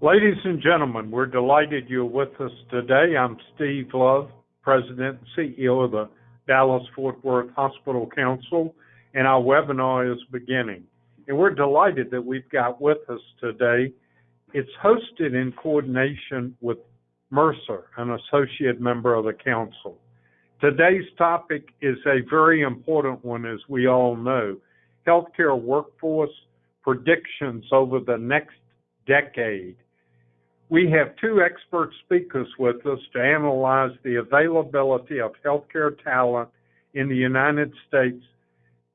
Ladies and gentlemen, we're delighted you're with us today. I'm Steve Love, President and CEO of the Dallas-Fort Worth Hospital Council, and our webinar is beginning. And we're delighted that we've got with us today. It's hosted in coordination with Mercer, an associate member of the council. Today's topic is a very important one, as we all know. Healthcare workforce predictions over the next decade. We have two expert speakers with us to analyze the availability of healthcare talent in the United States.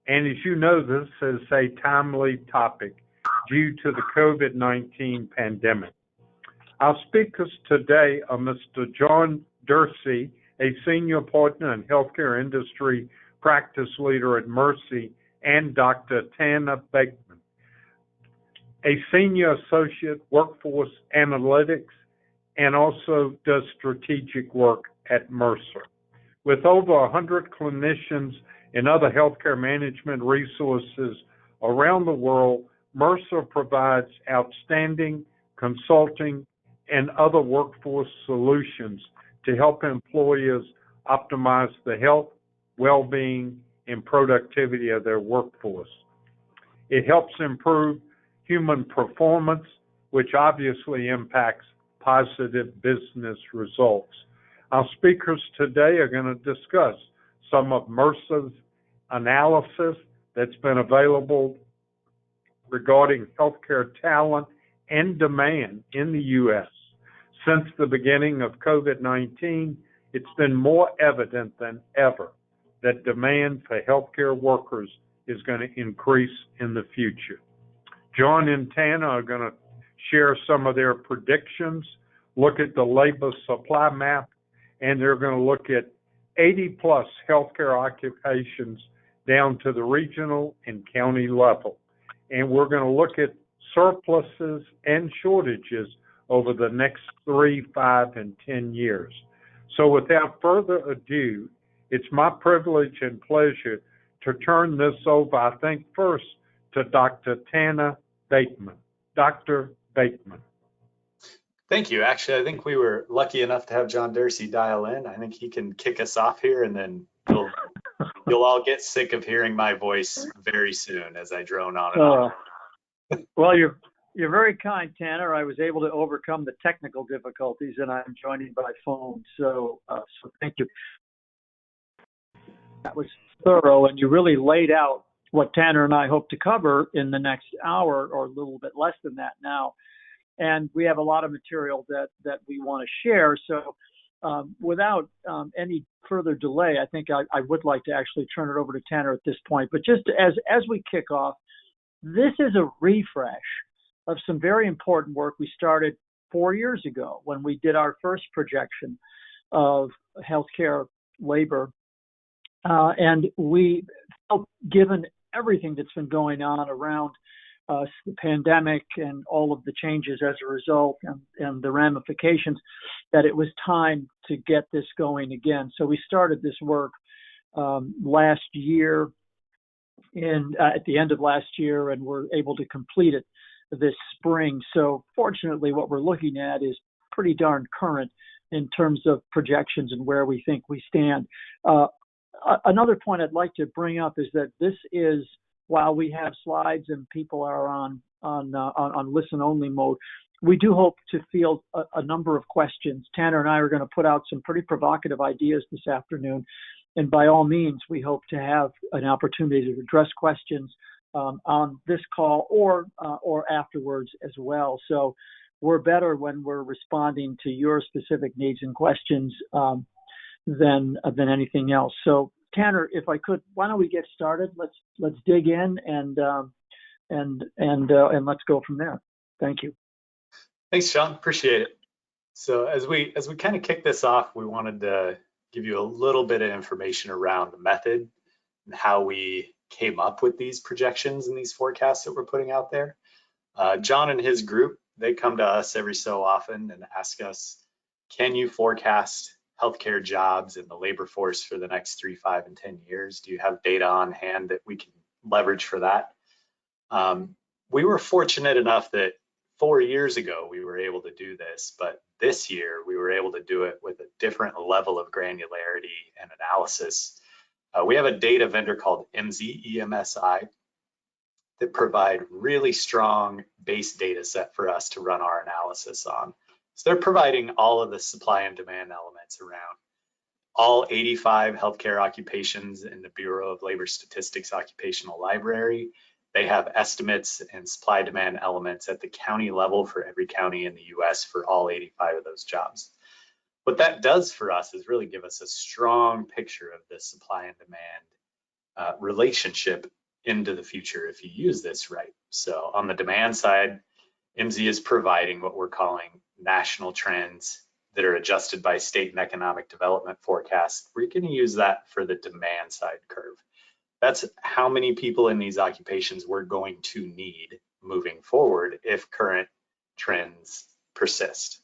And as you know, this is a timely topic due to the COVID-19 pandemic. Our speakers today are Mr. John Dursey, a senior partner and healthcare industry practice leader at Mercer, and Dr. Tanner Bateman, a senior associate workforce analytics and also does strategic work at Mercer. With over 100 clinicians and other healthcare management resources around the world, Mercer provides outstanding consulting and other workforce solutions to help employers optimize the health, well-being, and productivity of their workforce. It helps improve human performance, which obviously impacts positive business results. Our speakers today are going to discuss some of Mercer's analysis that's been available regarding healthcare talent and demand in the U.S. Since the beginning of COVID-19, it's been more evident than ever that demand for healthcare workers is going to increase in the future. John and Tanner are going to share some of their predictions, look at the labor supply map, and they're going to look at 80-plus healthcare occupations down to the regional and county level. And we're going to look at surpluses and shortages over the next 3, 5, and 10 years. So without further ado, it's my privilege and pleasure to turn this over, I think, first to Dr. Tanner Bateman. Dr. Bateman. Thank you. Actually, I think we were lucky enough to have John Dursey dial in. I think he can kick us off here, and then you'll all get sick of hearing my voice very soon as I drone on and on. Well, you're very kind, Tanner. I was able to overcome the technical difficulties, and I'm joining by phone. So thank you. That was thorough, and you really laid out what Tanner and I hope to cover in the next hour, or a little bit less than that now. And we have a lot of material that we want to share. So without any further delay, I think I would like to actually turn it over to Tanner at this point. But just as we kick off, this is a refresh of some very important work we started 4 years ago when we did our first projection of healthcare labor. And we felt, given everything that's been going on around the pandemic and all of the changes as a result and the ramifications, that it was time to get this going again. So we started this work last year, at the end of last year, and were able to complete it this spring. So fortunately, what we're looking at is pretty darn current in terms of projections and where we think we stand. Another point I'd like to bring up is that this is, while we have slides and people are on listen-only mode, we do hope to field a number of questions. Tanner and I are going to put out some pretty provocative ideas this afternoon, and by all means, we hope to have an opportunity to address questions on this call or afterwards as well. So we're better when we're responding to your specific needs and questions than anything else. So Tanner, if I could, why don't we get started? Let's dig in and let's go from there. Thank you. Thanks, John. Appreciate it. So as we kind of kick this off, we wanted to give you a little bit of information around the method and how we came up with these projections and these forecasts that we're putting out there. John and his group, they come to us every so often and ask us, can you forecast healthcare jobs in the labor force for the next 3, 5, and 10 years? Do you have data on hand that we can leverage for that? We were fortunate enough that 4 years ago, we were able to do this, but this year we were able to do it with a different level of granularity and analysis. We have a data vendor called EMSI that provide really strong base data set for us to run our analysis on. So they're providing all of the supply and demand elements around all 85 healthcare occupations in the Bureau of Labor Statistics Occupational Library. They have estimates and supply demand elements at the county level for every county in the US for all 85 of those jobs. What that does for us is really give us a strong picture of the supply and demand relationship into the future if you use this right. So on the demand side, IMSI is providing what we're calling national trends that are adjusted by state and economic development forecasts. We're going to use that for the demand side curve. That's how many people in these occupations we're going to need moving forward if current trends persist.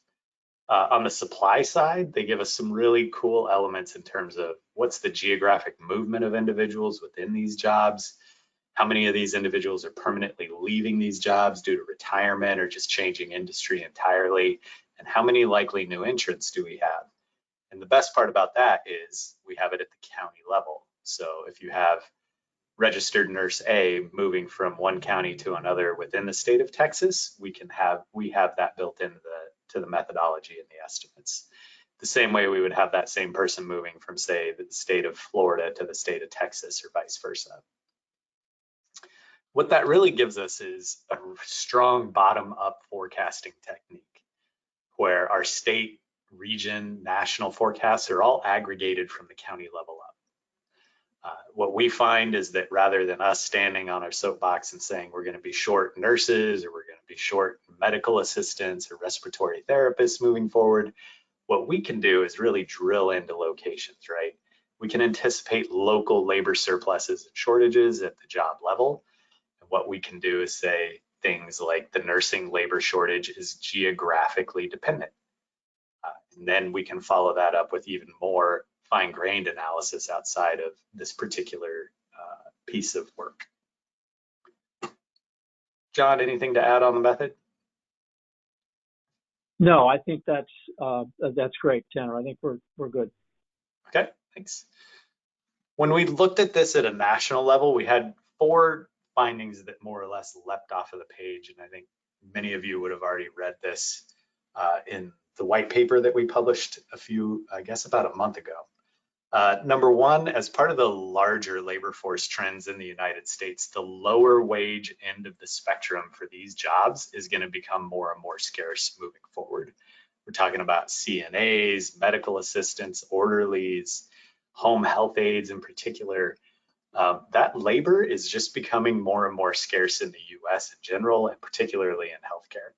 On the supply side, they give us some really cool elements in terms of what's the geographic movement of individuals within these jobs, how many of these individuals are permanently leaving these jobs due to retirement or just changing industry entirely, and how many likely new entrants do we have? And the best part about that is we have it at the county level. So if you have registered nurse A moving from one county to another within the state of Texas, we have that built into the methodology and the estimates. The same way we would have that same person moving from, say, the state of Florida to the state of Texas or vice versa. What that really gives us is a strong bottom-up forecasting technique where our state, region, national forecasts are all aggregated from the county level up. What we find is that rather than us standing on our soapbox and saying we're going to be short nurses or we're going to be short medical assistants or respiratory therapists moving forward, what we can do is really drill into locations, right? We can anticipate local labor surpluses and shortages at the job level. And what we can do is say things like the nursing labor shortage is geographically dependent. And then we can follow that up with even more fine-grained analysis outside of this particular piece of work. John, anything to add on the method? No, I think that's great, Tanner. I think we're good. Okay, thanks. When we looked at this at a national level, we had 4 findings that more or less leapt off of the page, and I think many of you would have already read this in the white paper that we published about a month ago. Number 1, as part of the larger labor force trends in the United States, the lower wage end of the spectrum for these jobs is going to become more and more scarce moving forward. We're talking about CNAs, medical assistants, orderlies, home health aides in particular. That labor is just becoming more and more scarce in the US in general, and particularly in healthcare.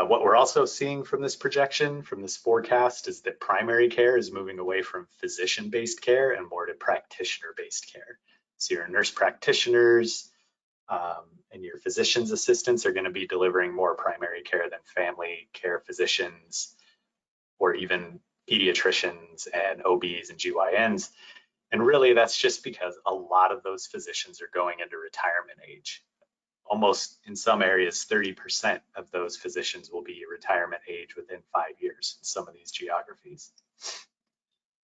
What we're also seeing from this projection, from this forecast, is that primary care is moving away from physician-based care and more to practitioner-based care. So your nurse practitioners and your physician's assistants are going to be delivering more primary care than family care physicians or even pediatricians and OBs and GYNs. And really, that's just because a lot of those physicians are going into retirement age. Almost in some areas, 30% of those physicians will be retirement age within 5 years in some of these geographies.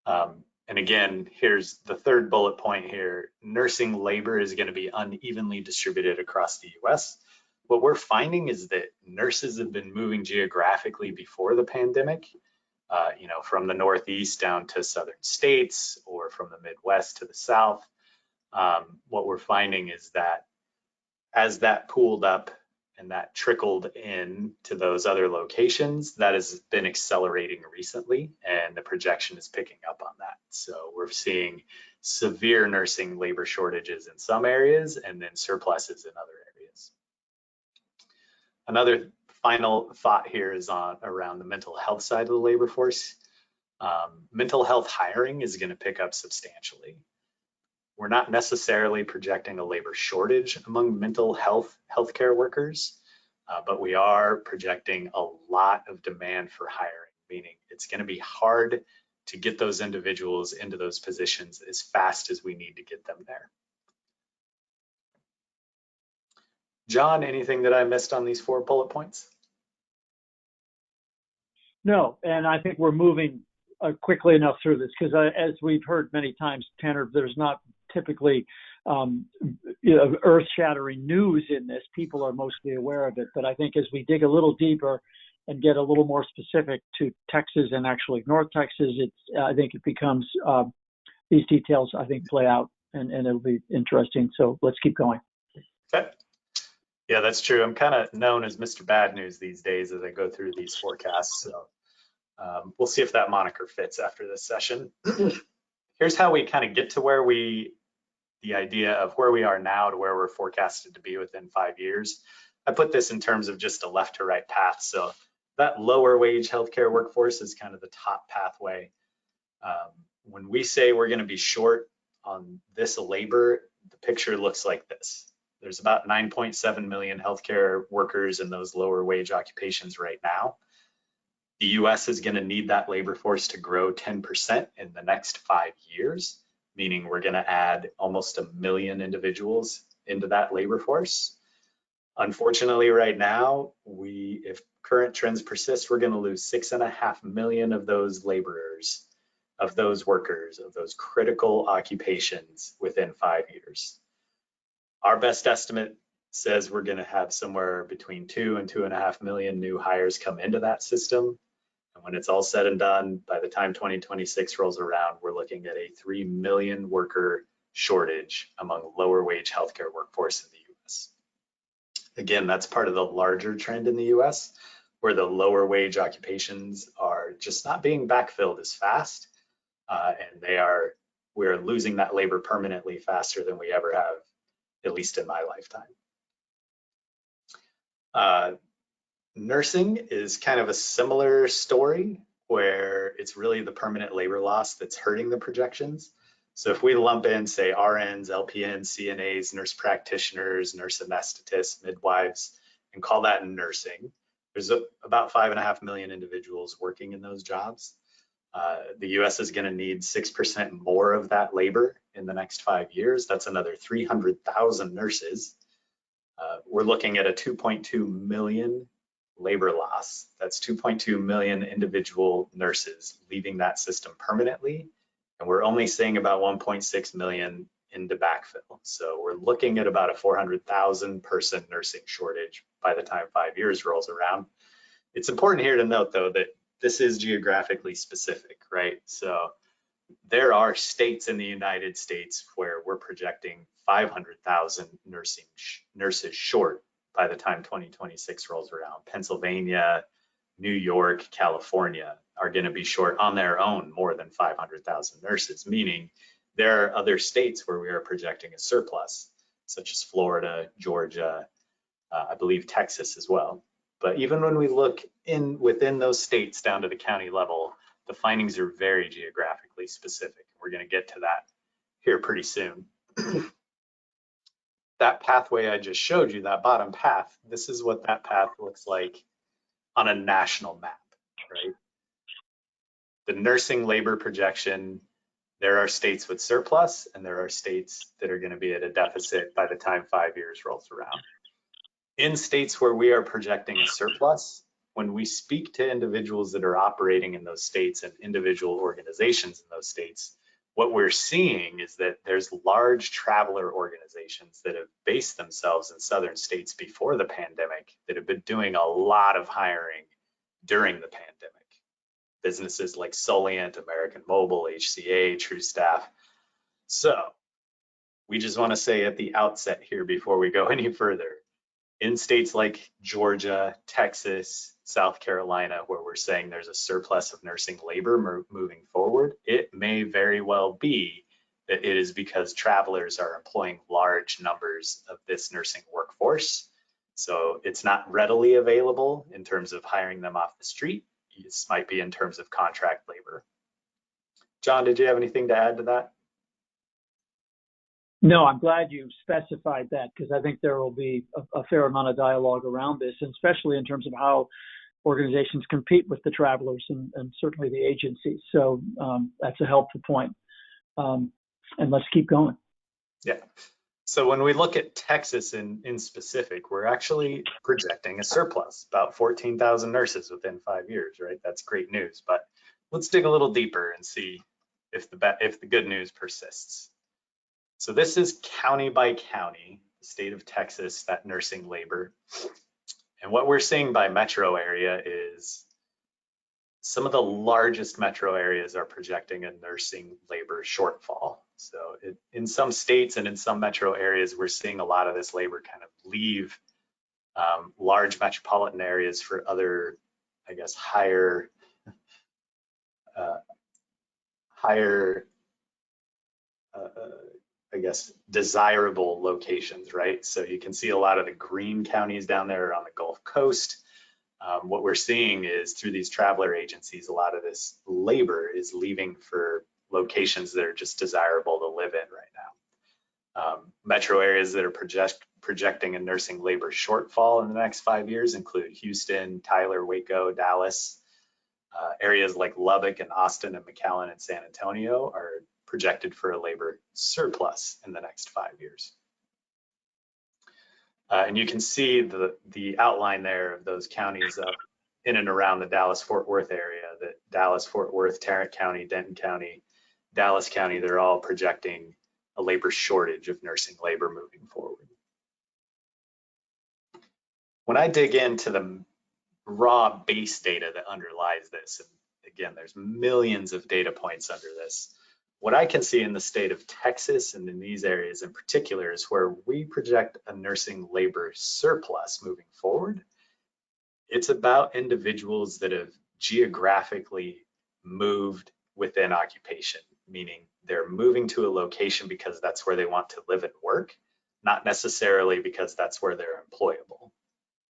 And again, here's the third bullet point here. Nursing labor is going to be unevenly distributed across the US. What we're finding is that nurses have been moving geographically before the pandemic, from the Northeast down to southern states or from the Midwest to the South. What we're finding is that as that pooled up and that trickled in to those other locations, that has been accelerating recently, and the projection is picking up on that. So we're seeing severe nursing labor shortages in some areas and then surpluses in other areas. Another final thought here is around the mental health side of the labor force. Mental health hiring is going to pick up substantially. We're not necessarily projecting a labor shortage among mental health healthcare workers, but we are projecting a lot of demand for hiring, meaning it's going to be hard to get those individuals into those positions as fast as we need to get them there. John, anything that I missed on these 4 bullet points? No, and I think we're moving quickly enough through this because as we've heard many times, Tanner, there's not typically earth-shattering news in this. People are mostly aware of it, but I think as we dig a little deeper and get a little more specific to Texas and actually North Texas, I think it becomes, these details, I think, play out and it'll be interesting. So let's keep going. Okay. Yeah, that's true. I'm kind of known as Mr. Bad News these days as I go through these forecasts. So we'll see if that moniker fits after this session. Here's how we kind of get to the idea of where we are now to where we're forecasted to be within 5 years. I put this in terms of just a left to right path. So that lower wage healthcare workforce is kind of the top pathway. When we say we're going to be short on this labor, the picture looks like this. There's about 9.7 million healthcare workers in those lower wage occupations right now. The US is going to need that labor force to grow 10% in the next 5 years, meaning we're going to add almost 1 million individuals into that labor force. Unfortunately, right now, if current trends persist, we're going to lose 6.5 million of those laborers, of those workers, of those critical occupations within 5 years. Our best estimate says we're going to have somewhere between 2 and 2.5 million new hires come into that system. And when it's all said and done, by the time 2026 rolls around, we're looking at a 3 million worker shortage among lower wage healthcare workforce in the US. Again, that's part of the larger trend in the US, where the lower wage occupations are just not being backfilled as fast. And we're losing that labor permanently faster than we ever have, at least in my lifetime. Nursing is kind of a similar story where it's really the permanent labor loss that's hurting the projections. So if we lump in, say, RNs, LPNs, CNAs, nurse practitioners, nurse anesthetists, midwives, and call that nursing, there's about 5.5 million individuals working in those jobs. The US is going to need 6% more of that labor in the next 5 years. That's another 300,000 nurses. We're looking at a 2.2 million labor loss. That's 2.2 million individual nurses leaving that system permanently. And we're only seeing about 1.6 million into backfill. So we're looking at about a 400,000 person nursing shortage by the time 5 years rolls around. It's important here to note, though, that this is geographically specific, right? So there are states in the United States where we're projecting 500,000 nurses short by the time 2026 rolls around. Pennsylvania, New York, California are going to be short on their own more than 500,000 nurses, meaning there are other states where we are projecting a surplus, such as Florida, Georgia, I believe Texas as well. But even when we look within those states down to the county level, the findings are very geographically specific. We're going to get to that here pretty soon. That pathway I just showed you, that bottom path, this is what that path looks like on a national map, right? The nursing labor projection, there are states with surplus and there are states that are going to be at a deficit by the time 5 years rolls around. In states where we are projecting a surplus, when we speak to individuals that are operating in those states and individual organizations in those states, what we're seeing is that there's large traveler organizations that have based themselves in southern states before the pandemic that have been doing a lot of hiring during the pandemic. Businesses like Solient, American Mobile, HCA, TrueStaff. So we just want to say at the outset here before we go any further, in states like Georgia, Texas, South Carolina, where we're saying there's a surplus of nursing labor moving forward, it may very well be that it is because travelers are employing large numbers of this nursing workforce. So it's not readily available in terms of hiring them off the street. This might be in terms of contract labor. John, did you have anything to add to that? No, I'm glad you specified that because I think there will be a fair amount of dialogue around this, and especially in terms of how organizations compete with the travelers and certainly the agencies. So that's a helpful point. And let's keep going. Yeah. So when we look at Texas in specific, we're actually projecting a surplus, about 14,000 nurses within 5 years, right? That's great news, but let's dig a little deeper and see if the good news persists. So this is county by county, the state of Texas, that nursing labor. And what we're seeing by metro area is some of the largest metro areas are projecting a nursing labor shortfall. So in some states and in some metro areas, we're seeing a lot of this labor kind of leave large metropolitan areas for other, I guess, higher, I guess, desirable locations, right? So you can see a lot of the green counties down there on the Gulf Coast. What we're seeing is through these traveler agencies, a lot of this labor is leaving for locations that are just desirable to live in right now. Metro areas that are projecting a nursing labor shortfall in the next 5 years include Houston, Tyler, Waco, Dallas. Areas like Lubbock and Austin and McAllen and San Antonio are projected for a labor surplus in the next 5 years. And you can see the outline there of those counties up in and around the Dallas-Fort Worth area, that Dallas-Fort Worth, Tarrant County, Denton County, Dallas County, they're all projecting a labor shortage of nursing labor moving forward. When I dig into the raw base data that underlies this, and again, there's millions of data points under this, what I can see in the state of Texas and in these areas in particular is where we project a nursing labor surplus moving forward. It's about individuals that have geographically moved within occupation, meaning they're moving to a location because that's where they want to live and work, not necessarily because that's where they're employable,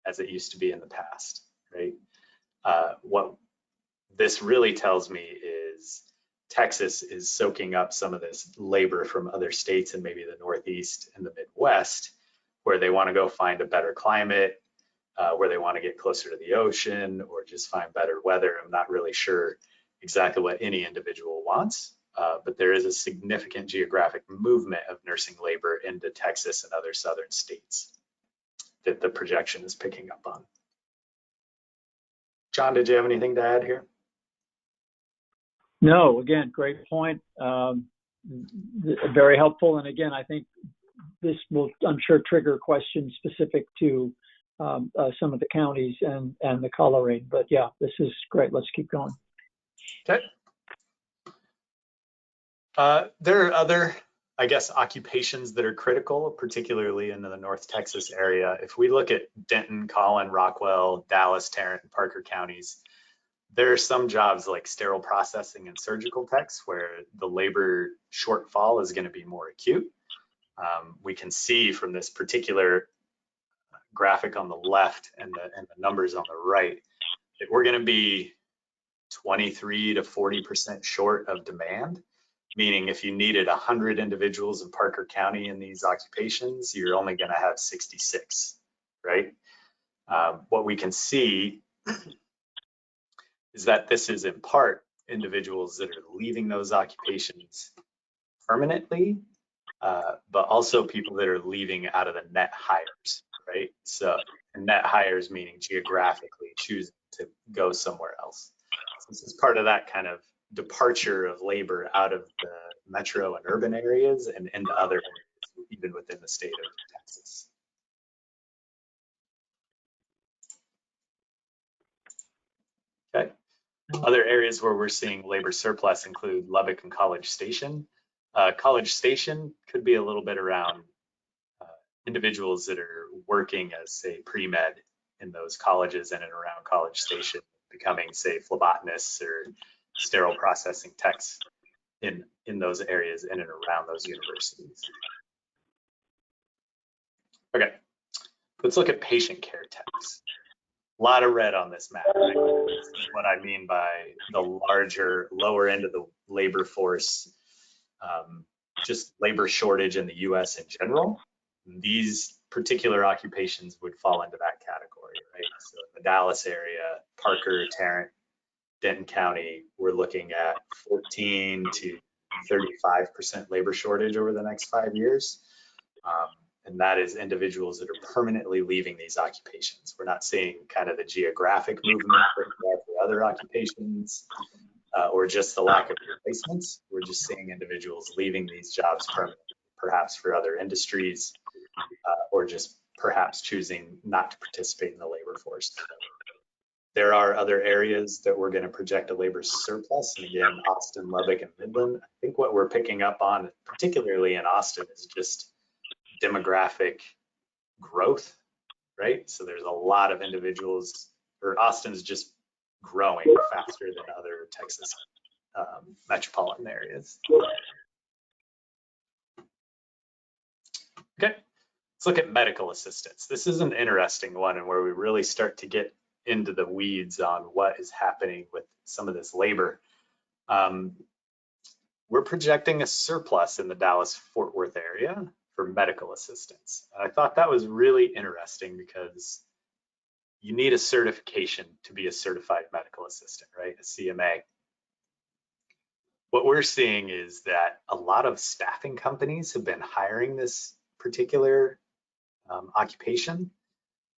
as it used to be in the past, right? What this really tells me is Texas is soaking up some of this labor from other states and maybe the Northeast and the Midwest, where they want to go find a better climate, where they want to get closer to the ocean or just find better weather. I'm not really sure exactly what any individual wants, but there is a significant geographic movement of nursing labor into Texas and other southern states that the projection is picking up on. John, did you have anything to add here? No, again, great point. Very helpful. And again, I think this will, I'm sure, trigger questions specific to some of the counties and the coloring. But yeah, this is great. Let's keep going. Okay. There are other, I guess, occupations that are critical, particularly in the North Texas area. If we look at Denton, Collin, Rockwell, Dallas, Tarrant, and Parker counties, there are some jobs like sterile processing and surgical techs where the labor shortfall is going to be more acute. We can see from this particular graphic on the left and the numbers on the right that we're going to be 23 to 40% short of demand, meaning if you needed 100 individuals in Parker County in these occupations, you're only going to have 66, right? What we can see is that this is in part individuals that are leaving those occupations permanently, but also people that are leaving out of the net hires, right? So net hires meaning geographically choosing to go somewhere else. So this is part of that kind of departure of labor out of the metro and urban areas and into other areas, even within the state of Texas. Okay. Other areas where we're seeing labor surplus include Lubbock and College Station. College Station could be a little bit around individuals that are working as, say, pre-med in those colleges in and around College Station, becoming, say, phlebotomists or sterile processing techs in those areas in and around those universities. Okay, let's look at patient care techs. A lot of red on this map. Right? This is what I mean by the larger, lower end of the labor force, just labor shortage in the US in general. These particular occupations would fall into that category, right? So in the Dallas area, Parker, Tarrant, Denton County, we're looking at 14 to 35% labor shortage over the next 5 years. And that is individuals that are permanently leaving these occupations. We're not seeing kind of the geographic movement that we have for other occupations or just the lack of replacements. We're just seeing individuals leaving these jobs permanently, perhaps for other industries, or just perhaps choosing not to participate in the labor force. There are other areas that we're going to project a labor surplus. And again, Austin, Lubbock, and Midland. I think what we're picking up on, particularly in Austin, is just demographic growth, right? So there's a lot of individuals, or Austin's just growing faster than other Texas metropolitan areas. Okay, let's look at medical assistants. This is an interesting one, and where we really start to get into the weeds on what is happening with some of this labor. We're projecting a surplus in the Dallas-Fort Worth area for medical assistants. And I thought that was really interesting because you need a certification to be a certified medical assistant, right? A CMA. What we're seeing is that a lot of staffing companies have been hiring this particular occupation,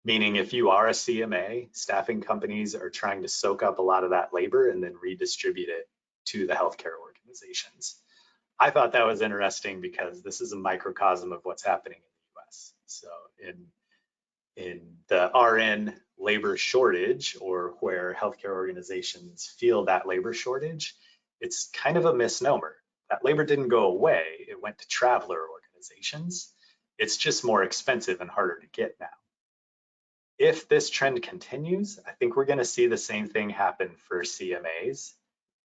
meaning if you are a CMA, staffing companies are trying to soak up a lot of that labor and then redistribute it to the healthcare organizations. I thought that was interesting because this is a microcosm of what's happening in the US. So in the RN labor shortage, or where healthcare organizations feel that labor shortage, it's kind of a misnomer. That labor didn't go away, it went to traveler organizations. It's just more expensive and harder to get now. If this trend continues, I think we're going to see the same thing happen for CMAs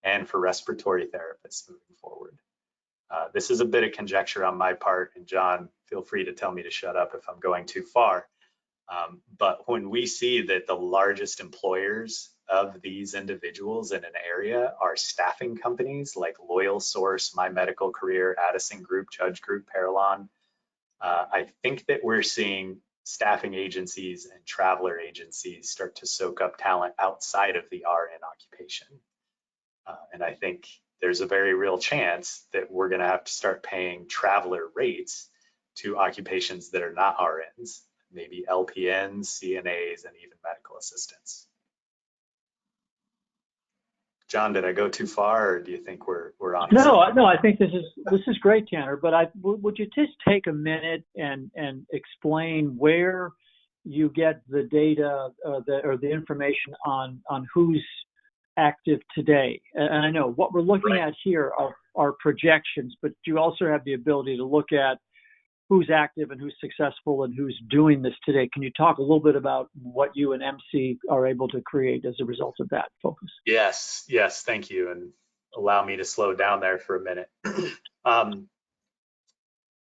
and for respiratory therapists moving forward. This is a bit of conjecture on my part, and John, feel free to tell me to shut up if I'm going too far. But when we see that the largest employers of these individuals in an area are staffing companies like Loyal Source, My Medical Career, Addison Group, Judge Group, Parallon, I think that we're seeing staffing agencies and traveler agencies start to soak up talent outside of the RN occupation. And I think there's a very real chance that we're going to have to start paying traveler rates to occupations that are not RNs, maybe LPNs, CNAs, and even medical assistants. John, did I go too far, or do you think we're on? No, I think this is great, Tanner. But would you just take a minute and explain where you get the data or the information on who's active today? And I know what we're looking at here are projections, but you also have the ability to look at who's active and who's successful and who's doing this today. Can you talk a little bit about what you and MC are able to create as a result of that focus? Yes, thank you. And allow me to slow down there for a minute.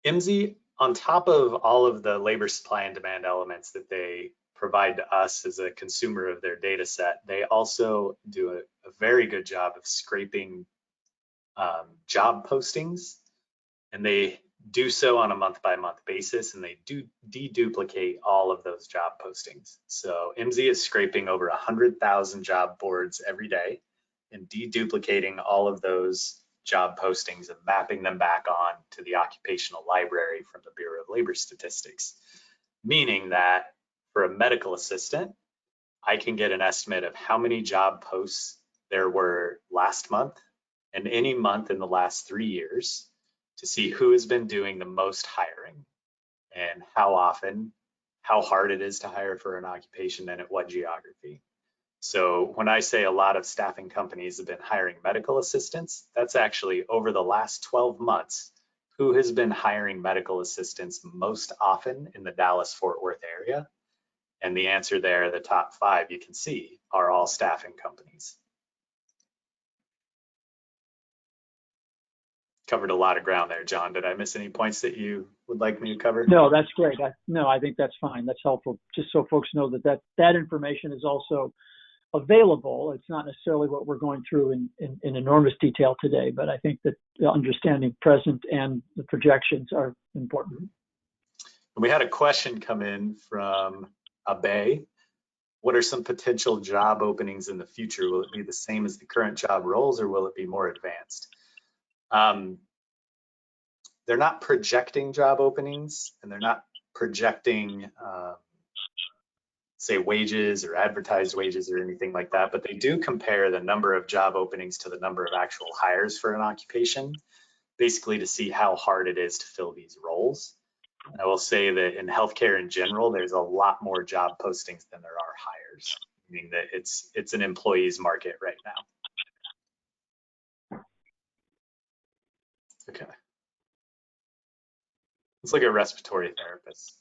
MZ, on top of all of the labor supply and demand elements that they provide to us as a consumer of their data set, they also do a very good job of scraping job postings, and they do so on a month-by-month basis, and they do deduplicate all of those job postings. So MZ is scraping over 100,000 job boards every day and deduplicating all of those job postings and mapping them back on to the occupational library from the Bureau of Labor Statistics, meaning that for a medical assistant, I can get an estimate of how many job posts there were last month and any month in the last 3 years, to see who has been doing the most hiring and how often, how hard it is to hire for an occupation and at what geography. So when I say a lot of staffing companies have been hiring medical assistants, that's actually over the last 12 months, who has been hiring medical assistants most often in the Dallas-Fort Worth area. And the answer there, the top 5 you can see, are all staffing companies. Covered a lot of ground there, John. Did I miss any points that you would like me to cover? No, that's great. I think that's fine. That's helpful, just so folks know that information is also available. It's not necessarily what we're going through in enormous detail today, but I think that the understanding present and the projections are important. And we had a question come in from Abe. What are some potential job openings in the future? Will it be the same as the current job roles, or will it be more advanced? they're not projecting job openings, and they're not projecting say wages or advertised wages or anything like that, but they do compare the number of job openings to the number of actual hires for an occupation, basically to see how hard it is to fill these roles. And I will say that in healthcare in general, there's a lot more job postings than there are hires, meaning that it's an employee's market right now. Okay. Let's look at respiratory therapists.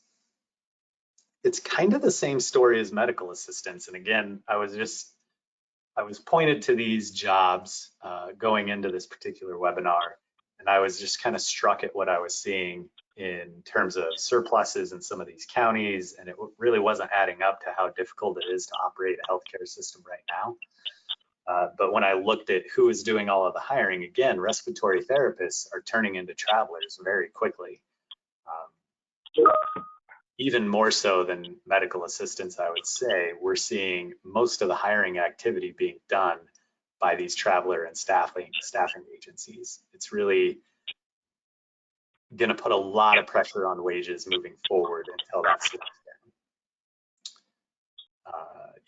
It's kind of the same story as medical assistants. And again, I was pointed to these jobs going into this particular webinar, and I was just kind of struck at what I was seeing in terms of surpluses in some of these counties, and it really wasn't adding up to how difficult it is to operate a healthcare system right now. But when I looked at who is doing all of the hiring, again, respiratory therapists are turning into travelers very quickly. Even more so than medical assistants, I would say, we're seeing most of the hiring activity being done by these traveler and staffing agencies. It's really going to put a lot of pressure on wages moving forward until that slows down.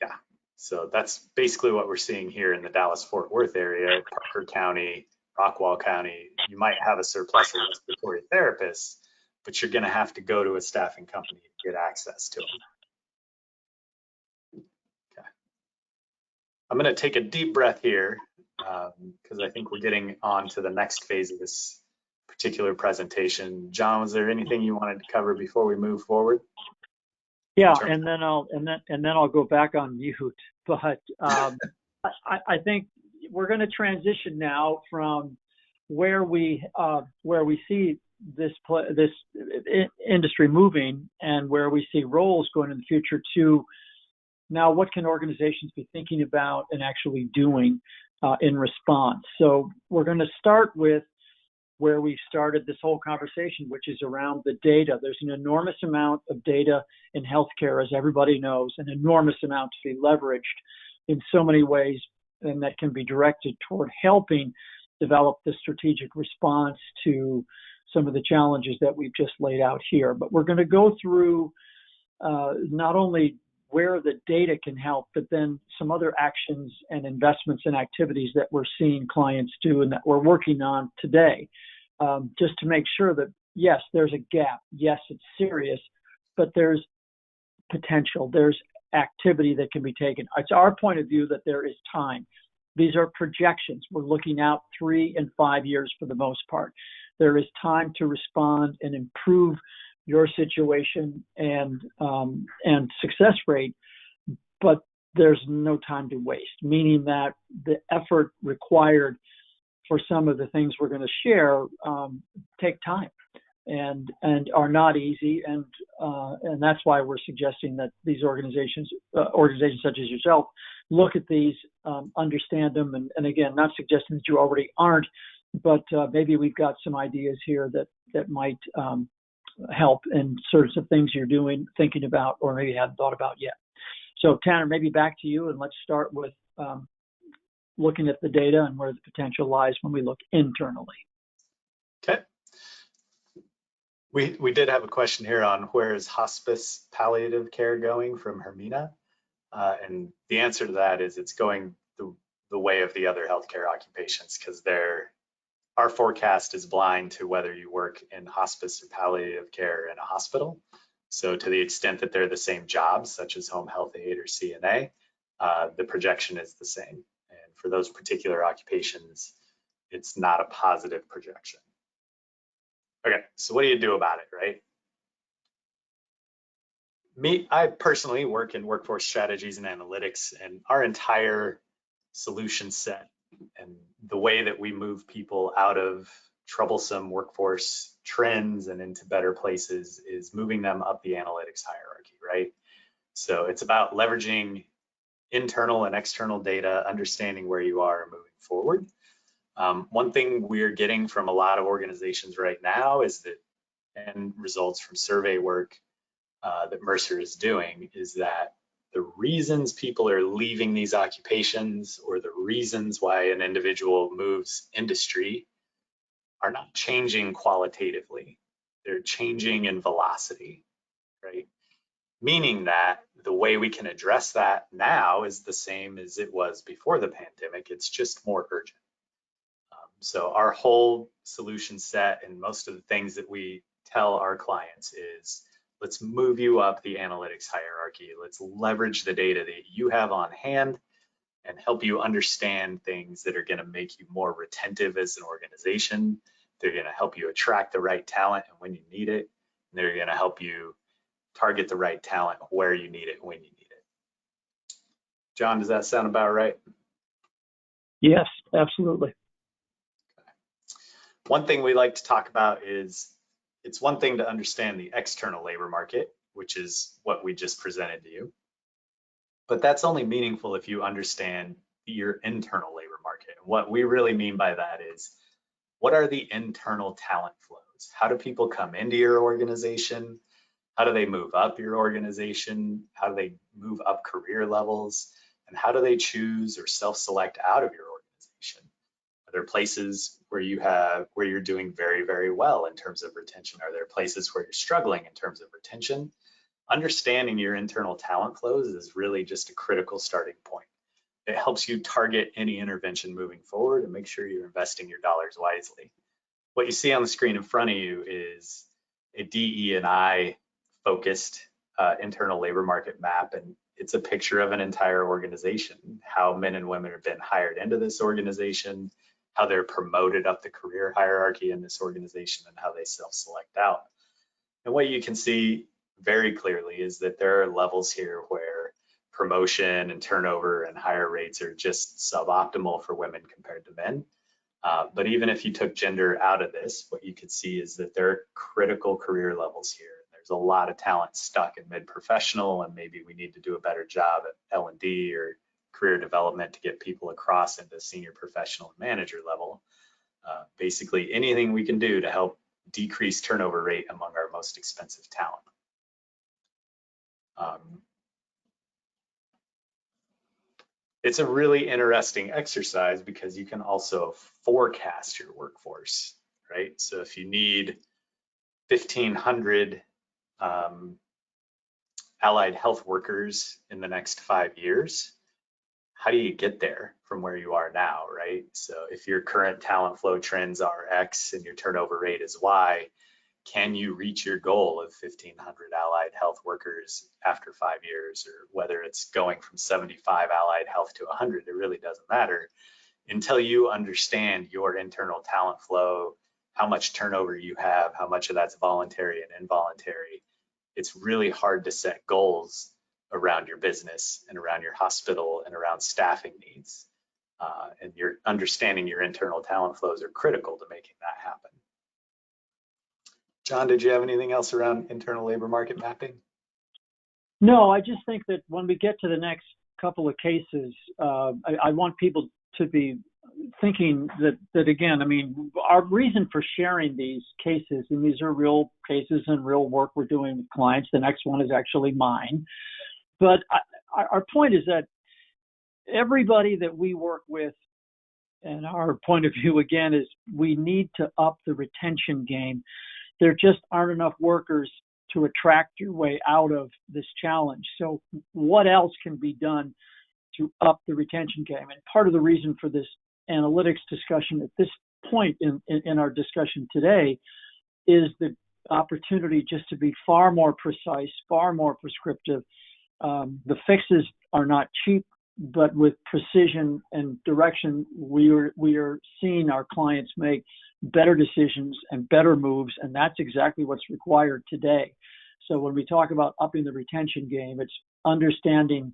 Yeah, so that's basically what we're seeing here in the Dallas-Fort Worth area, Parker County, Rockwall County. You might have a surplus of respiratory therapists, but you're going to have to go to a staffing company to get access to them. Okay. I'm going to take a deep breath here because I think we're getting on to the next phase of this particular presentation. John, was there anything you wanted to cover before we move forward? Yeah, and then I'll go back on mute. But I think we're going to transition now from where we see this industry moving and where we see roles going in the future to now what can organizations be thinking about and actually doing in response. So we're going to start with where we started this whole conversation, which is around the data. There's an enormous amount of data in healthcare, as everybody knows, an enormous amount to be leveraged in so many ways, and that can be directed toward helping develop the strategic response to some of the challenges that we've just laid out here. But we're going to go through not only where the data can help, but then some other actions and investments and activities that we're seeing clients do and that we're working on today, just to make sure that, yes, there's a gap. Yes, it's serious, but there's potential. There's activity that can be taken. It's our point of view that there is time. These are projections. We're looking out 3 and 5 years for the most part. There is time to respond and improve your situation and success rate, but there's no time to waste, meaning that the effort required for some of the things we're going to share take time and are not easy, and that's why we're suggesting that these organizations such as yourself look at these, understand them, and again, not suggesting that you already aren't, but maybe we've got some ideas here that might help in sorts of things you're doing, thinking about, or maybe hadn't thought about yet. So Tanner, maybe back to you, and let's start with looking at the data and where the potential lies when we look internally. Okay. We did have a question here on where is hospice palliative care going from Hermina, and the answer to that is it's going the way of the other healthcare occupations, because our forecast is blind to whether you work in hospice or palliative care in a hospital. So to the extent that they're the same jobs, such as home health aide or CNA, the projection is the same. And for those particular occupations, it's not a positive projection. Okay, so what do you do about it, right? I personally work in workforce strategies and analytics, and our entire solution set and the way that we move people out of troublesome workforce trends and into better places is moving them up the analytics hierarchy, right? So it's about leveraging internal and external data, understanding where you are and moving forward. One thing we're getting from a lot of organizations right now is that, and results from survey work that Mercer is doing, is that the reasons people are leaving these occupations, or the reasons why an individual moves industry, are not changing qualitatively. They're changing in velocity, right? Meaning that the way we can address that now is the same as it was before the pandemic. It's just more urgent. So our whole solution set and most of the things that we tell our clients is, let's move you up the analytics hierarchy. Let's leverage the data that you have on hand and help you understand things that are going to make you more retentive as an organization. They're going to help you attract the right talent and when you need it. And they're going to help you target the right talent where you need it, when you need it. John, does that sound about right? Yes, absolutely. One thing we like to talk about is, it's one thing to understand the external labor market, which is what we just presented to you. But that's only meaningful if you understand your internal labor market. And what we really mean by that is, what are the internal talent flows? How do people come into your organization? How do they move up your organization? How do they move up career levels? And how do they choose or self-select out of your organization? Are there places where you're doing very, very well in terms of retention? Are there places where you're struggling in terms of retention? Understanding your internal talent flows is really just a critical starting point. It helps you target any intervention moving forward and make sure you're investing your dollars wisely. What you see on the screen in front of you is a DE&I focused internal labor market map, and it's a picture of an entire organization, how men and women have been hired into this organization, how they're promoted up the career hierarchy in this organization, and how they self-select out. And what you can see very clearly is that there are levels here where promotion and turnover and hire rates are just suboptimal for women compared to men. But even if you took gender out of this, what you could see is that there are critical career levels here. There's a lot of talent stuck in mid-professional, and maybe we need to do a better job at L&D or career development to get people across into senior professional and manager level. Basically anything we can do to help decrease turnover rate among our most expensive talent. It's a really interesting exercise because you can also forecast your workforce, right? So if you need 1,500 allied health workers in the next 5 years, how do you get there from where you are now, right? So if your current talent flow trends are X and your turnover rate is Y, can you reach your goal of 1,500 allied health workers after 5 years? Or whether it's going from 75 allied health to 100, it really doesn't matter until you understand your internal talent flow, how much turnover you have, how much of that's voluntary and involuntary. It's really hard to set goals around your business and around your hospital and around staffing needs. And your understanding your internal talent flows are critical to making that happen. John, did you have anything else around internal labor market mapping? No, I just think that when we get to the next couple of cases, I want people to be thinking that again, I mean, our reason for sharing these cases, and these are real cases and real work we're doing with clients. The next one is actually mine. But our point is that everybody that we work with, and our point of view again is we need to up the retention game. There just aren't enough workers to attract your way out of this challenge. So what else can be done to up the retention game? And part of the reason for this analytics discussion at this point in our discussion today is the opportunity just to be far more precise, far more prescriptive. The fixes are not cheap, but with precision and direction, we are seeing our clients make better decisions and better moves, and that's exactly what's required today. So when we talk about upping the retention game, it's understanding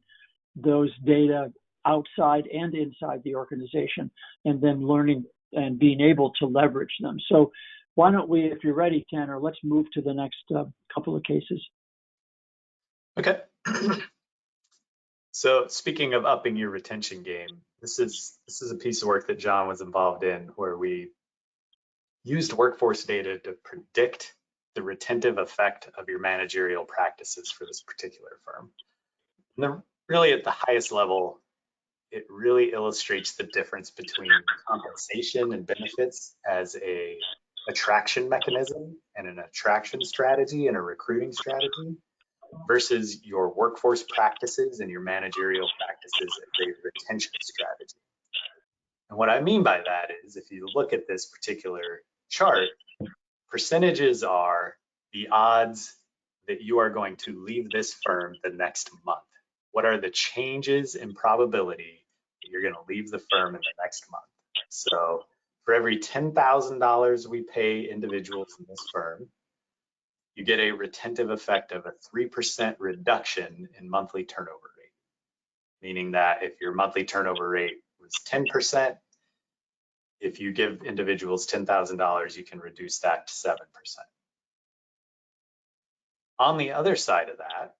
those data outside and inside the organization, and then learning and being able to leverage them. So why don't we, if you're ready, Tanner, let's move to the next couple of cases. Okay. So speaking of upping your retention game, this is a piece of work that John was involved in where we used workforce data to predict the retentive effect of your managerial practices for this particular firm. And really at the highest level, it really illustrates the difference between compensation and benefits as a attraction mechanism and an attraction strategy and a recruiting strategy versus your workforce practices and your managerial practices as a retention strategy. And what I mean by that is, if you look at this particular chart, percentages are the odds that you are going to leave this firm the next month. What are the changes in probability that you're going to leave the firm in the next month? So for every $10,000 we pay individuals in this firm, you get a retentive effect of a 3% reduction in monthly turnover rate, meaning that if your monthly turnover rate was 10%, if you give individuals $10,000, you can reduce that to 7%. On the other side of that,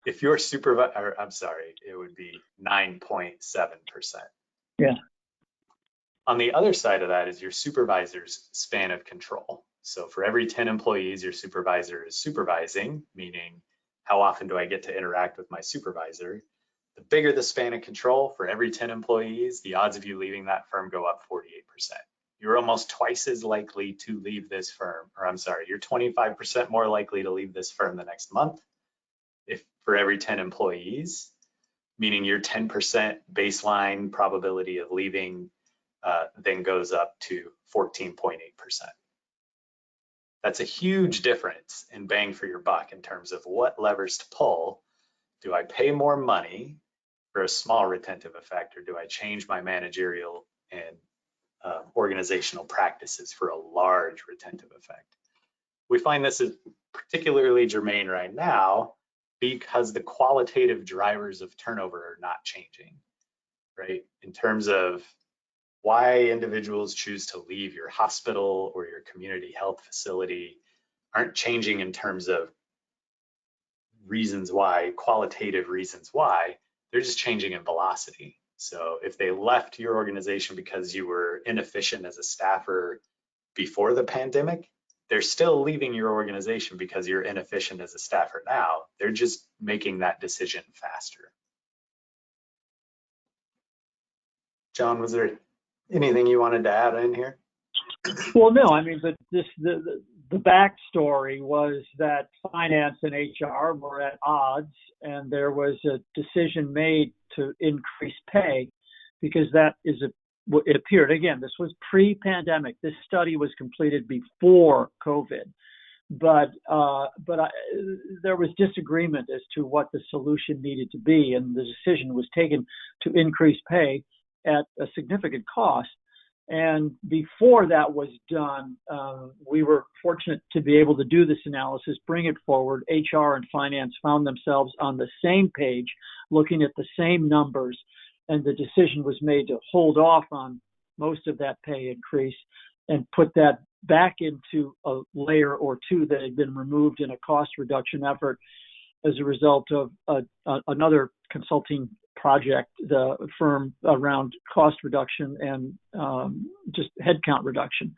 if your supervisor, I'm sorry, it would be 9.7%. Yeah. On the other side of that is your supervisor's span of control. So for every 10 employees, your supervisor is supervising, meaning how often do I get to interact with my supervisor? The bigger the span of control, for every 10 employees, the odds of you leaving that firm go up 48%. You're almost twice as likely to leave this firm, or I'm sorry, you're 25% more likely to leave this firm the next month if for every 10 employees, meaning your 10% baseline probability of leaving then goes up to 14.8%. That's a huge difference in bang for your buck in terms of what levers to pull. Do I pay more money for a small retentive effect, or do I change my managerial and organizational practices for a large retentive effect? We find this is particularly germane right now because the qualitative drivers of turnover are not changing, right? In terms of why individuals choose to leave your hospital or your community health facility aren't changing in terms of reasons why, qualitative reasons why, they're just changing in velocity. So if they left your organization because you were inefficient as a staffer before the pandemic, they're still leaving your organization because you're inefficient as a staffer now. They're just making that decision faster. John, was there anything you wanted to add in here? Well, no, I mean, the backstory was that finance and HR were at odds, and there was a decision made to increase pay because that is it appeared, again, this was pre-pandemic. This study was completed before COVID, but there was disagreement as to what the solution needed to be, and the decision was taken to increase pay at a significant cost. And before that was done, we were fortunate to be able to do this analysis, bring it forward. HR and finance found themselves on the same page, looking at the same numbers, and the decision was made to hold off on most of that pay increase and put that back into a layer or two that had been removed in a cost reduction effort as a result of another consulting project, the firm around cost reduction and just headcount reduction.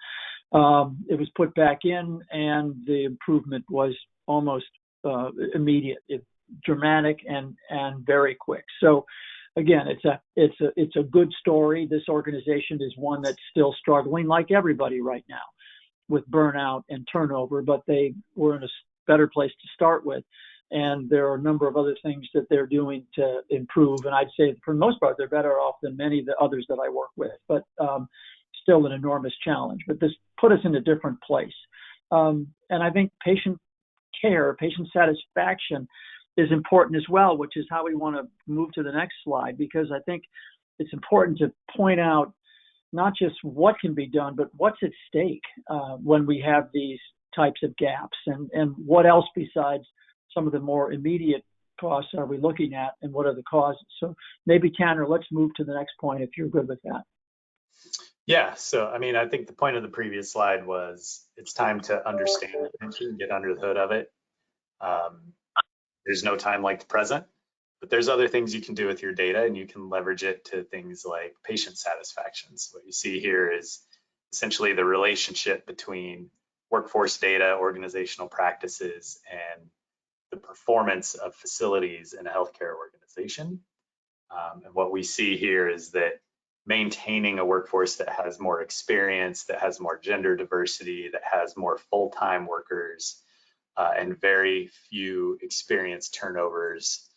It was put back in, and the improvement was almost immediate, dramatic, and very quick. So, again, it's a good story. This organization is one that's still struggling, like everybody right now, with burnout and turnover, but they were in a better place to start with. And there are a number of other things that they're doing to improve. And I'd say for the most part, they're better off than many of the others that I work with, but still an enormous challenge. But this put us in a different place. And I think patient care, patient satisfaction is important as well, which is how we want to move to the next slide, because I think it's important to point out not just what can be done, but what's at stake when we have these types of gaps, and what else besides some of the more immediate costs are we looking at, and what are the causes? So maybe, Tanner, let's move to the next point if you're good with that. Yeah, so I mean, I think the point of the previous slide was it's time to understand retention, get under the hood of it. There's no time like the present, but there's other things you can do with your data, and you can leverage it to things like patient satisfaction. So what you see here is essentially the relationship between workforce data, organizational practices, and the performance of facilities in a healthcare organization. And what we see here is that maintaining a workforce that has more experience, that has more gender diversity, that has more full-time workers, and very few experience turnovers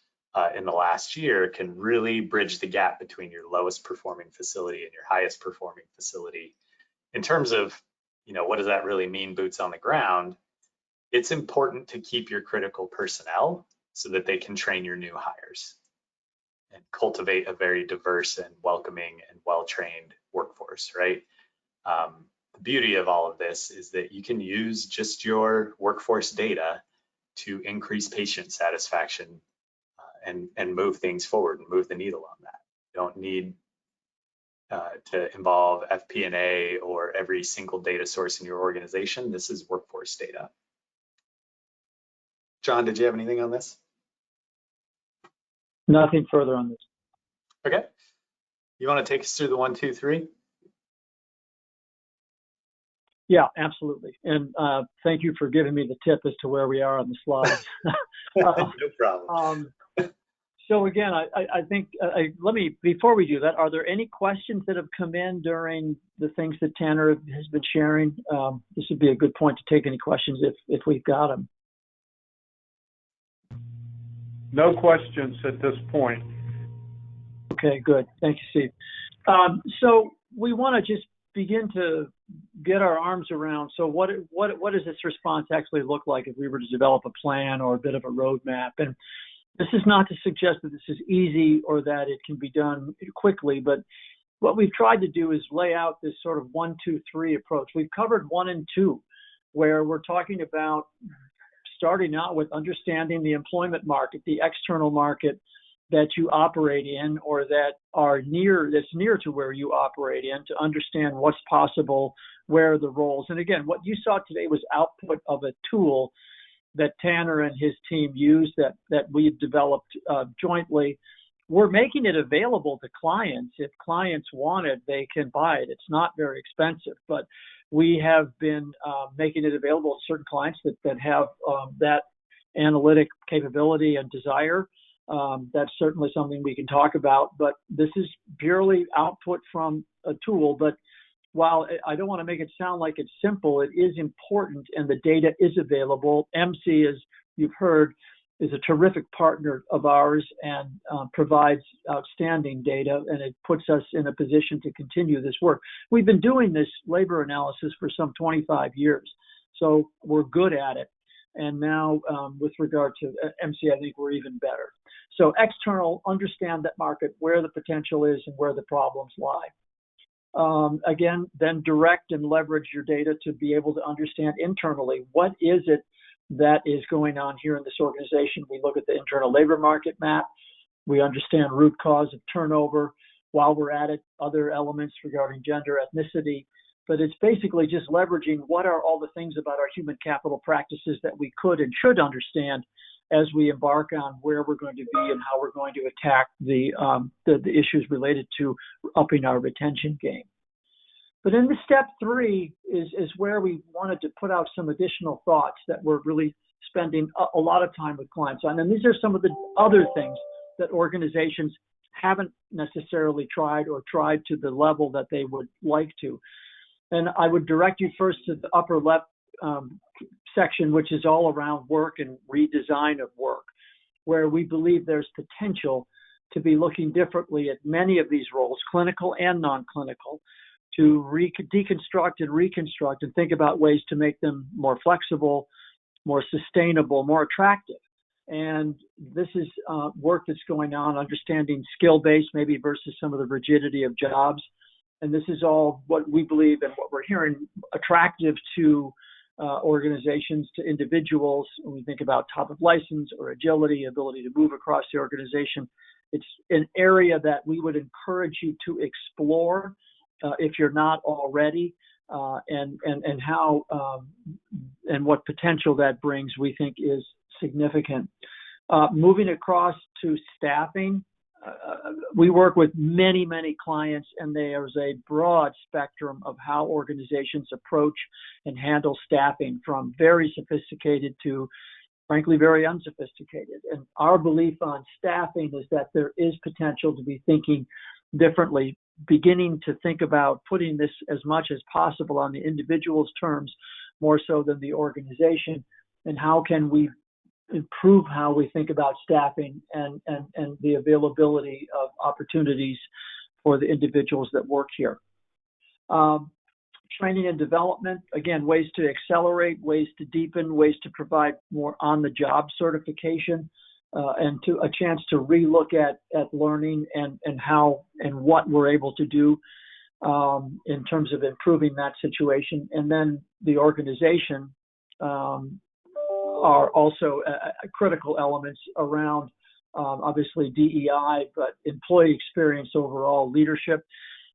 in the last year can really bridge the gap between your lowest performing facility and your highest performing facility. In terms of, what does that really mean, boots on the ground? It's important to keep your critical personnel so that they can train your new hires and cultivate a very diverse and welcoming and well-trained workforce, right? The beauty of all of this is that you can use just your workforce data to increase patient satisfaction and move things forward and move the needle on that. You don't need to involve FP&A or every single data source in your organization. This is workforce data. John, did you have anything on this? Nothing further on this. Okay. You want to take us through the 1, 2, 3? Yeah, absolutely. And thank you for giving me the tip as to where we are on the slides. No problem. So again, I think, before we do that, are there any questions that have come in during the things that Tanner has been sharing? This would be a good point to take any questions if we've got them. No questions at this point. Okay, good. Thank you, Steve. So we want to just begin to get our arms around. So what does this response actually look like if we were to develop a plan or a bit of a roadmap? And this is not to suggest that this is easy or that it can be done quickly, but what we've tried to do is lay out this sort of 1, 2, 3 approach. We've covered 1 and 2, where we're talking about starting out with understanding the employment market, the external market that you operate in or that's near to where you operate in, to understand what's possible, where are the roles. And again, what you saw today was output of a tool that Tanner and his team used that we've developed jointly. We're making it available to clients. If clients want it, they can buy it. It's not very expensive, but we have been making it available to certain clients that have that analytic capability and desire. That's certainly something we can talk about, but this is purely output from a tool. But while I don't want to make it sound like it's simple, it is important and the data is available. MC, as you've heard, is a terrific partner of ours and provides outstanding data, and it puts us in a position to continue this work. We've been doing this labor analysis for some 25 years, so we're good at it. And now with regard to MC, I think we're even better. So external, understand that market, where the potential is and where the problems lie. Again, then direct and leverage your data to be able to understand internally, what is it that is going on here in this organization. We look at the internal labor market map. We understand root cause of turnover. While we're at it, other elements regarding gender, ethnicity. But it's basically just leveraging what are all the things about our human capital practices that we could and should understand as we embark on where we're going to be and how we're going to attack the issues related to upping our retention game. But in the step 3 is where we wanted to put out some additional thoughts that we're really spending a lot of time with clients on. And these are some of the other things that organizations haven't necessarily tried or tried to the level that they would like to. And I would direct you first to the upper left section, which is all around work and redesign of work, where we believe there's potential to be looking differently at many of these roles, clinical and non-clinical, to deconstruct and reconstruct and think about ways to make them more flexible, more sustainable, more attractive. And this is work that's going on, understanding skill-based maybe versus some of the rigidity of jobs. And this is all what we believe and what we're hearing attractive to organizations, to individuals. When we think about top of license or agility, ability to move across the organization, it's an area that we would encourage you to explore if you're not already, and how and what potential that brings, we think is significant. Moving across to staffing, we work with many, many clients, and there's a broad spectrum of how organizations approach and handle staffing, from very sophisticated to frankly, very unsophisticated. And our belief on staffing is that there is potential to be thinking differently, beginning to think about putting this as much as possible on the individual's terms, more so than the organization, and how can we improve how we think about staffing and the availability of opportunities for the individuals that work here. Training and development, again, ways to accelerate, ways to deepen, ways to provide more on-the-job certification, and a chance to relook at learning and how and what we're able to do in terms of improving that situation. And then the organization are also critical elements around obviously DEI, but employee experience overall, leadership.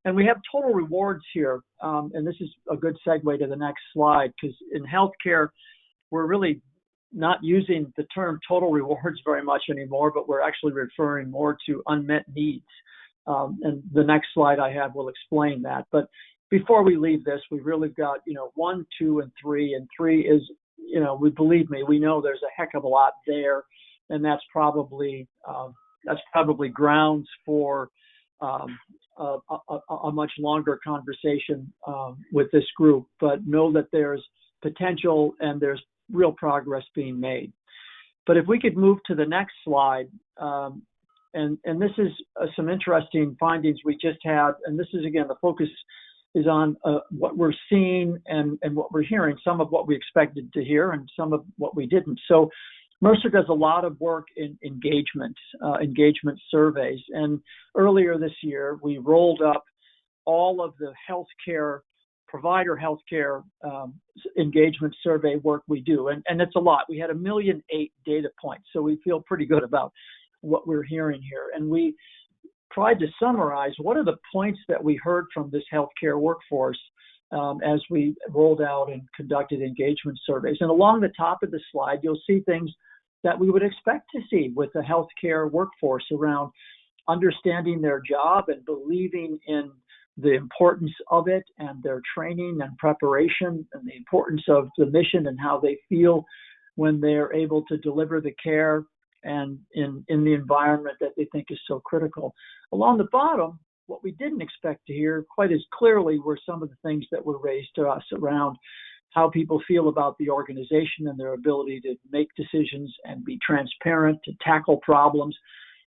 And we have total rewards here, and this is a good segue to the next slide, because in healthcare, we're really not using the term total rewards very much anymore, but we're actually referring more to unmet needs. And the next slide I have will explain that. But before we leave this, we've really got, 1, 2, and 3. And 3 is, we know there's a heck of a lot there, and that's probably grounds for a much longer conversation with this group. But know that there's potential and there's real progress being made. But if we could move to the next slide, and this is some interesting findings we just had, and this is, again, the focus is on what we're seeing and what we're hearing, some of what we expected to hear and some of what we didn't. So Mercer does a lot of work in engagement surveys. And earlier this year, we rolled up all of the provider healthcare engagement survey work we do. And it's a lot. We had 1.8 million data points. So we feel pretty good about what we're hearing here. And we tried to summarize what are the points that we heard from this healthcare workforce as we rolled out and conducted engagement surveys. And along the top of the slide, you'll see things that we would expect to see with the healthcare workforce around understanding their job and believing in the importance of it and their training and preparation and the importance of the mission and how they feel when they're able to deliver the care and in the environment that they think is so critical. Along the bottom, what we didn't expect to hear quite as clearly were some of the things that were raised to us around how people feel about the organization and their ability to make decisions and be transparent, to tackle problems,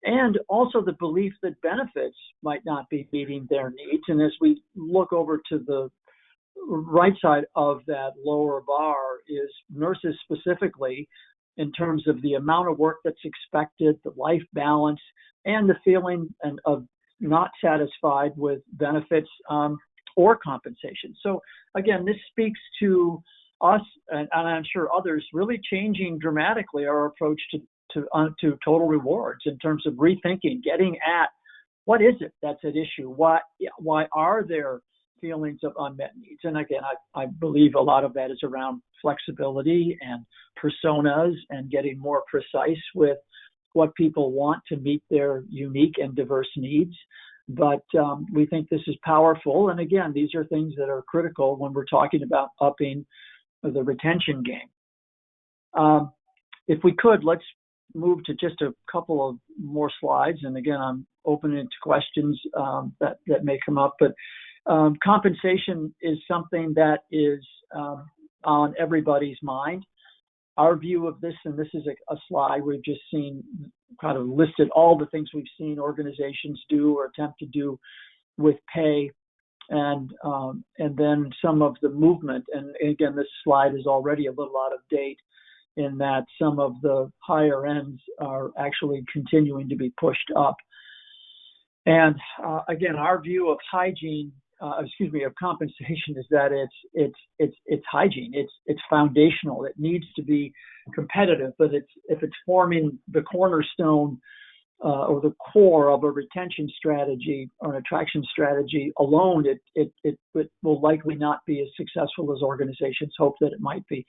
and also the belief that benefits might not be meeting their needs. And as we look over to the right side of that lower bar is nurses specifically, in terms of the amount of work that's expected, the life balance, and the feeling of not satisfied with benefits or compensation. So again, this speaks to us, and I'm sure others, really changing dramatically our approach to total rewards in terms of rethinking, getting at what is it that's at issue? Why are there feelings of unmet needs? And again, I believe a lot of that is around flexibility and personas and getting more precise with what people want to meet their unique and diverse needs. But we think this is powerful. And again, these are things that are critical when we're talking about upping the retention game. If we could, let's move to just a couple of more slides. And again, I'm open to questions that may come up. But compensation is something that is on everybody's mind. Our view of this, and this is a slide we've just seen, kind of listed all the things we've seen organizations do or attempt to do with pay, and then some of the movement. And again, this slide is already a little out of date in that some of the higher ends are actually continuing to be pushed up. And again, our view of of compensation is that it's hygiene. It's foundational. It needs to be competitive, but if it's forming the cornerstone or the core of a retention strategy or an attraction strategy alone, it will likely not be as successful as organizations hope that it might be.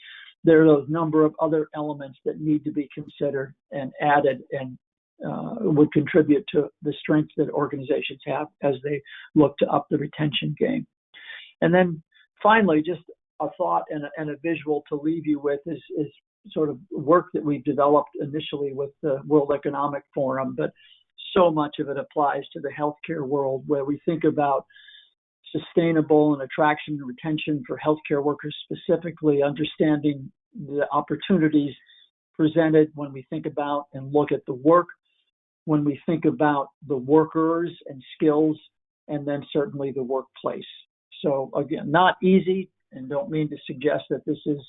There are a number of other elements that need to be considered and added and would contribute to the strength that organizations have as they look to up the retention game. And then finally, just a thought and a visual to leave you with is sort of work that we've developed initially with the World Economic Forum, but so much of it applies to the healthcare world, where we think about sustainable and attraction and retention for healthcare workers, specifically understanding the opportunities presented when we think about and look at the work, when we think about the workers and skills, and then certainly the workplace. So again, not easy, and don't mean to suggest that this is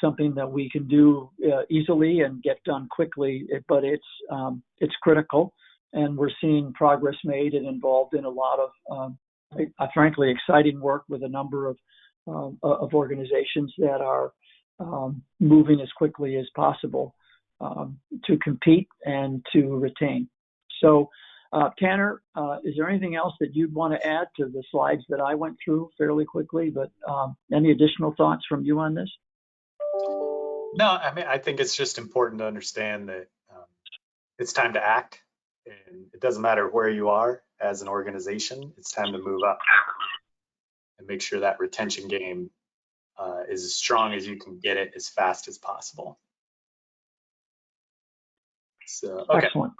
something that we can do easily and get done quickly, but it's critical, and we're seeing progress made and involved in a lot of frankly exciting work with a number of organizations that are moving as quickly as possible to compete and to retain. So Tanner, is there anything else that you'd want to add to the slides that I went through fairly quickly, but any additional thoughts from you on this? No, I mean, I think it's just important to understand that it's time to act, and it doesn't matter where you are as an organization, it's time to move up and make sure that retention game is as strong as you can get it as fast as possible. So, okay. Excellent.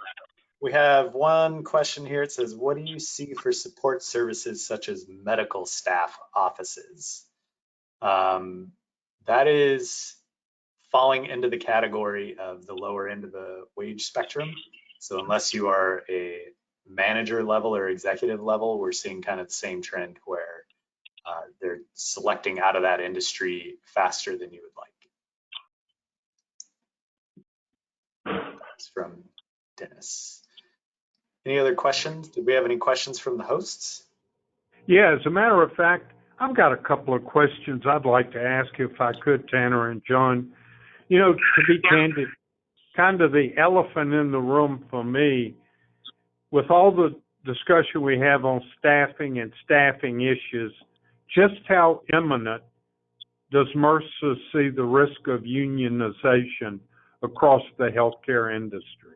We have one question here. It says, what do you see for support services such as medical staff offices? That is falling into the category of the lower end of the wage spectrum. So unless you are a manager level or executive level, we're seeing kind of the same trend where they're selecting out of that industry faster than you would like. That's from Dennis. Any other questions? Did we have any questions from the hosts? Yeah, as a matter of fact, I've got a couple of questions I'd like to ask if I could, Tanner and John. You know, to be candid, kind of the elephant in the room for me, with all the discussion we have on staffing and staffing issues, just how imminent does Mercer see the risk of unionization across the healthcare industry?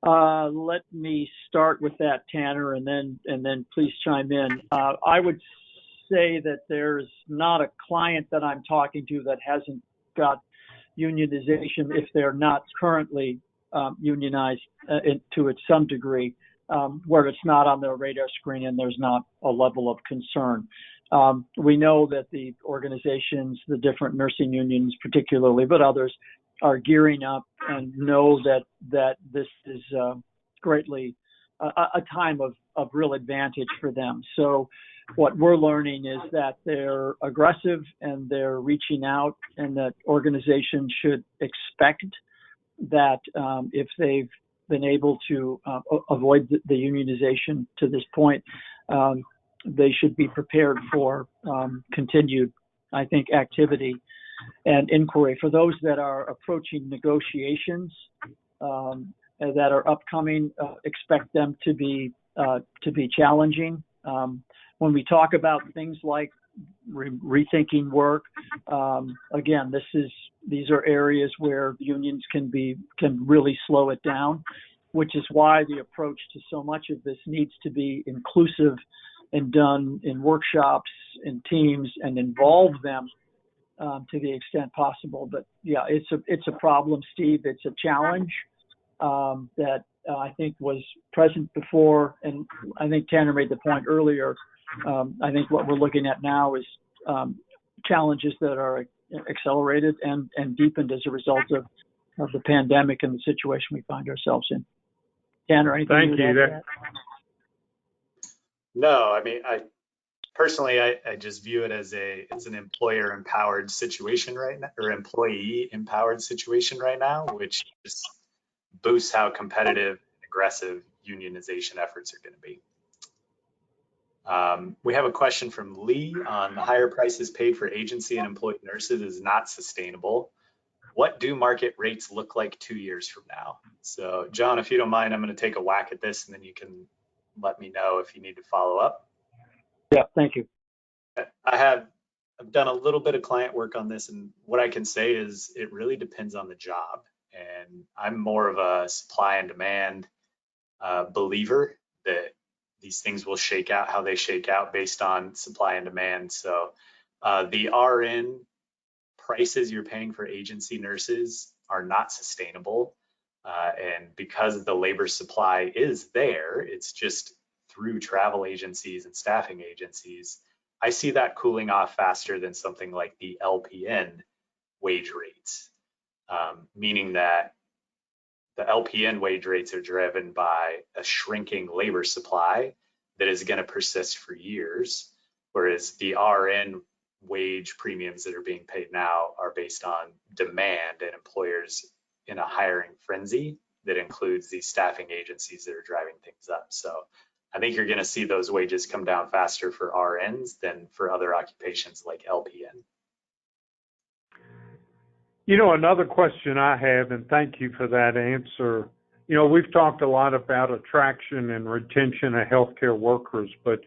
Let me start with that, Tanner, and then please chime in. I would say that there's not a client that I'm talking to that hasn't got unionization if they're not currently unionized to some degree, where it's not on their radar screen and there's not a level of concern. We know that the organizations, the different nursing unions particularly, but others, are gearing up and know that this is greatly a time of real advantage for them. So what we're learning is that they're aggressive and they're reaching out, and that organizations should expect that if they've been able to avoid the unionization to this point, they should be prepared for continued, I think, activity and inquiry. For those that are approaching negotiations that are upcoming, expect them to be challenging. When we talk about things like rethinking work, again, these are areas where unions can really slow it down, which is why the approach to so much of this needs to be inclusive and done in workshops, in teams, and involve them to the extent possible. But yeah, it's a problem, Steve. It's a challenge that I think was present before, and I think Tanner made the point earlier. I think what we're looking at now is challenges that are accelerated and deepened as a result of the pandemic and the situation we find ourselves in. Tanner, anything Thank you would add to that? No, I mean, I personally just view it as an employer empowered situation right now, or employee empowered situation right now, which just boosts how competitive and aggressive unionization efforts are going to be. We have a question from Lee on the higher prices paid for agency and employed nurses is not sustainable. What do market rates look like 2 years from now? So John, if you don't mind, I'm going to take a whack at this and then you can let me know if you need to follow up. Yeah, thank you. I've done a little bit of client work on this, and what I can say is it really depends on the job. And I'm more of a supply and demand believer that these things will shake out how they shake out based on supply and demand. So The RN prices you're paying for agency nurses are not sustainable. And because the labor supply is there, it's just through travel agencies and staffing agencies, I see that cooling off faster than something like the LPN wage rates, meaning that the LPN wage rates are driven by a shrinking labor supply that is going to persist for years, whereas the RN wage premiums that are being paid now are based on demand and employers in a hiring frenzy that includes these staffing agencies that are driving things up. So I think you're going to see those wages come down faster for RNs than for other occupations like LPN. You know, another question I have, and thank you for that answer. You know, we've talked a lot about attraction and retention of healthcare workers, but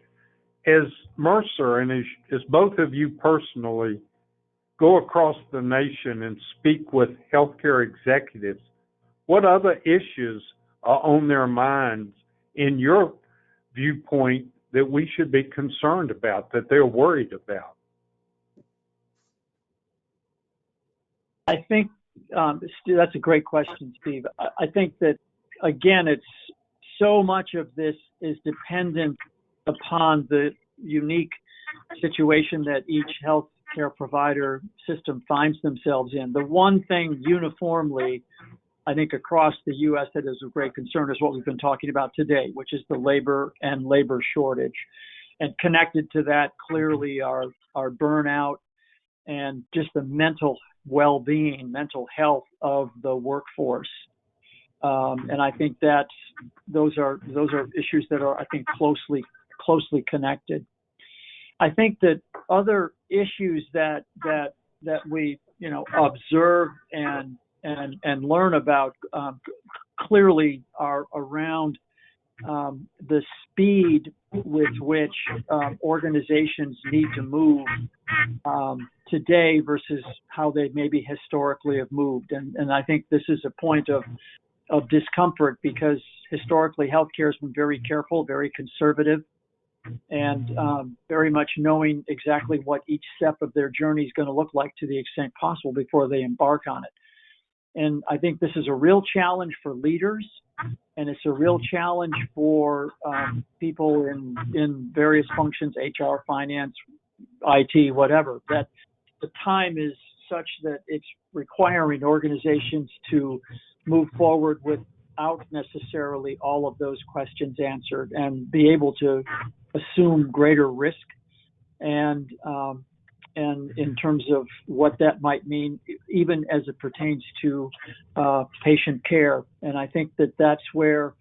as Mercer and as both of you personally go across the nation and speak with healthcare executives, what other issues are on their minds in your viewpoint that we should be concerned about, that they're worried about? I think that's a great question, Steve. I think that, again, it's so much of this is dependent upon the unique situation that each healthcare provider system finds themselves in. The one thing uniformly, I think, across the U.S. that is of great concern is what we've been talking about today, which is the labor and labor shortage. And connected to that, clearly, our burnout and just the mental well-being, mental health of the workforce. And I think those are issues that are, I think, closely connected. I think that other issues that we, you know, observe and learn about clearly are around the speed with which organizations need to move today versus how they maybe historically have moved. And I think this is a point of discomfort because historically healthcare has been very careful, very conservative, and very much knowing exactly what each step of their journey is going to look like to the extent possible before they embark on it. And I think this is a real challenge for leaders, and it's a real challenge for people in various functions, HR, finance, IT, whatever, that the time is such that it's requiring organizations to move forward without necessarily all of those questions answered and be able to assume greater risk and in terms of what that might mean, even as it pertains to patient care. And I think that that's where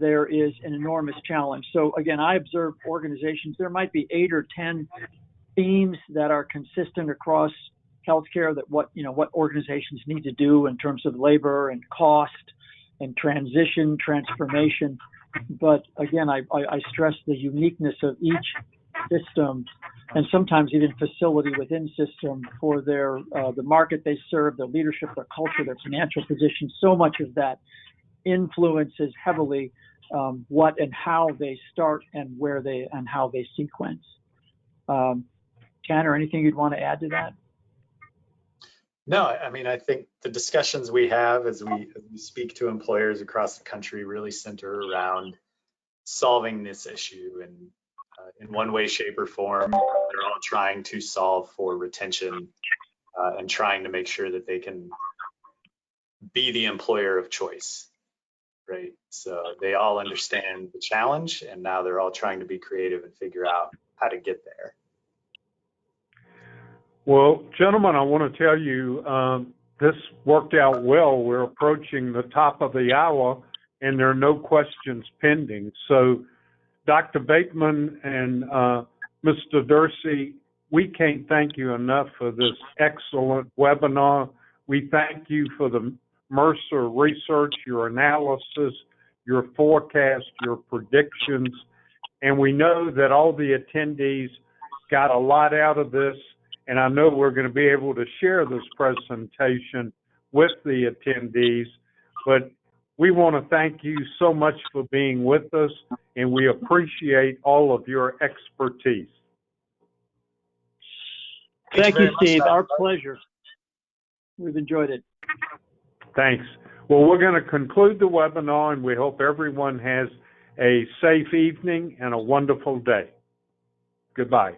there is an enormous challenge. So again, I observe organizations, there might be 8 or 10 themes that are consistent across healthcare that what organizations need to do in terms of labor and cost and transformation. But again, I stress the uniqueness of each system and sometimes even facility within system for their the market they serve, their leadership, their culture, their financial position. So much of that influences heavily what and how they start and where they and how they sequence. Tanner, anything you'd want to add to that? No, I mean, I think the discussions we have as we speak to employers across the country really center around solving this issue. And in one way, shape, or form, they're all trying to solve for retention and trying to make sure that they can be the employer of choice, right? So they all understand the challenge, and now they're all trying to be creative and figure out how to get there. Well, gentlemen, I want to tell you this worked out well. We're approaching the top of the hour, and there are no questions pending. So, Dr. Bateman and Mr. Dursey, we can't thank you enough for this excellent webinar. We thank you for the Mercer research, your analysis, your forecast, your predictions, and we know that all the attendees got a lot out of this. And I know we're going to be able to share this presentation with the attendees, but we want to thank you so much for being with us, and we appreciate all of your expertise. Thank you, very much, Steve. Dr. Our Clark. pleasure. We've enjoyed it. Thanks. Well, we're going to conclude the webinar, and we hope everyone has a safe evening and a wonderful day. Goodbye.